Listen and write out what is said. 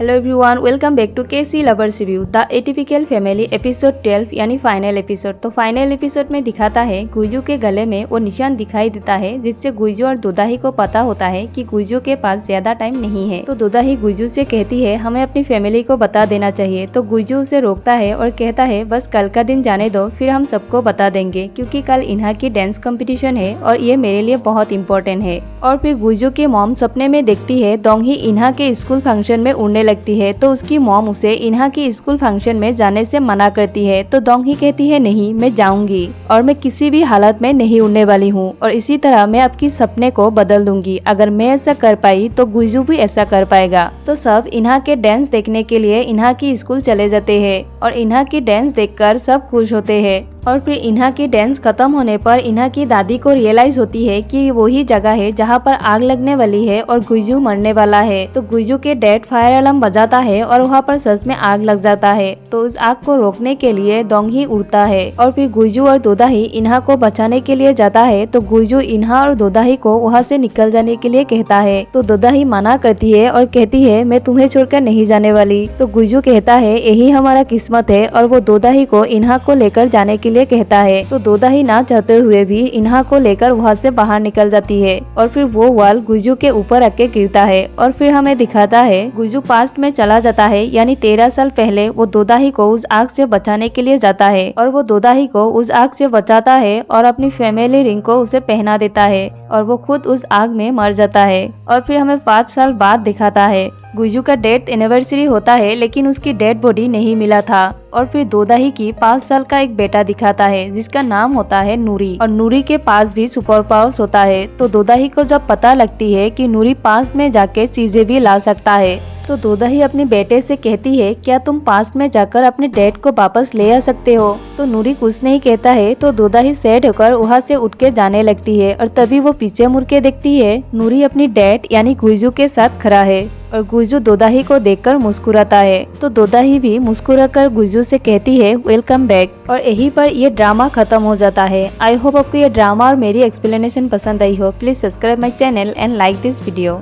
Hello everyone, welcome back to KC lovers review the atypical family episode 12 यानी final episode. तो final episode में दिखाता है गुइजू के गले में वो निशान दिखाई देता है, जिससे गुइजू और दोदाही को पता होता है कि गुइजू के पास ज्यादा टाइम नहीं है। तो दोदाही गुइजू से कहती है हमें अपनी फैमिली को बता देना चाहिए। तो गुइजू उसे रोकता है और कहता है बस कल का दिन जाने दो, फिर हम सबको बता देंगे, क्योंकि कल इन्हा की डांस कंपटीशन है और ये मेरे लिए बहुत इम्पोर्टेंट है। और फिर गुइजू की मॉम सपने में देखती है दोंगी इन्हा के स्कूल फंक्शन में उड़ने लगती है। तो उसकी मॉम उसे इन्हा की स्कूल फंक्शन में जाने से मना करती है। तो दोंगी कहती है नहीं, मैं जाऊंगी और मैं किसी भी हालत में नहीं उड़ने वाली हूँ, और इसी तरह मैं आपकी सपने को बदल दूंगी। अगर मैं ऐसा कर पाई तो गुइजू भी ऐसा कर पाएगा। तो सब इन्हा के डांस देखने के लिए इन्हा की स्कूल चले जाते हैं और इन्हा की डांस देखकर सब खुश होते हैं। और फिर इन्हा की डांस खत्म होने पर इन्हा की दादी को रियलाइज होती है कि वही जगह है जहाँ पर आग लगने वाली है और गुइजू मरने वाला है। तो गुइजू के डैड फायर अलार्म बजाता है और वहाँ पर सच में आग लग जाता है। तो उस आग को रोकने के लिए दोंगी उड़ता है और फिर गुइजू और दोदाही इन्हा को बचाने के लिए जाता है। तो गुइजू इन्हा और दोदाही को वहाँ से निकल जाने के लिए कहता है। तो दोदाही मना करती है और कहती है मैं तुम्हें छोड़कर नहीं जाने वाली। तो गुइजू कहता है यही हमारा किस्मत है, और वो दोदाही को इन्हा को लेकर जाने के लिए कहता है। तो दोदाही ना चाहते हुए भी इन्हा को लेकर वहाँ से बाहर निकल जाती है और फिर वो वाल गुइजू के ऊपर आके गिरता है। और फिर हमें दिखाता है गुइजू पास्ट में चला जाता है, यानी 13 साल पहले वो दोदाही को उस आग से बचाने के लिए जाता है और वो दोदाही को उस आग से बचाता है और अपनी फैमिली रिंग को उसे पहना देता है और वो खुद उस आग में मर जाता है। और फिर हमें 5 साल बाद दिखाता है गुइजू का डेथ एनिवर्सरी होता है, लेकिन उसकी डेड बॉडी नहीं मिला था। और फिर दोदाही की 5 साल का एक बेटा दिखाता है जिसका नाम होता है नूरी, और नूरी के पास भी सुपर पावर्स होता है। तो दोदाही को जब पता लगती है कि नूरी पास्ट में जाके चीजें भी ला सकता है, तो दोदाही अपने बेटे से कहती है क्या तुम पास्ट में जाकर अपने डैड को वापस ले आ सकते हो। तो नूरी कुछ नहीं कहता है। तो दोदाही सैड होकर वहाँ से उठ के जाने लगती है और तभी वो पीछे मुड़ के देखती है नूरी अपनी डैड यानी गुइजू के साथ खड़ा है और गुइजू दोदाही को देखकर मुस्कुराता है। तो दोदाही भी मुस्कुराकर गुइजू से कहती है वेलकम बैक। और यहीं पर ये ड्रामा खत्म हो जाता है। आई होप आपको ये ड्रामा और मेरी एक्सप्लेनेशन पसंद आई हो। Please subscribe my channel and like this video.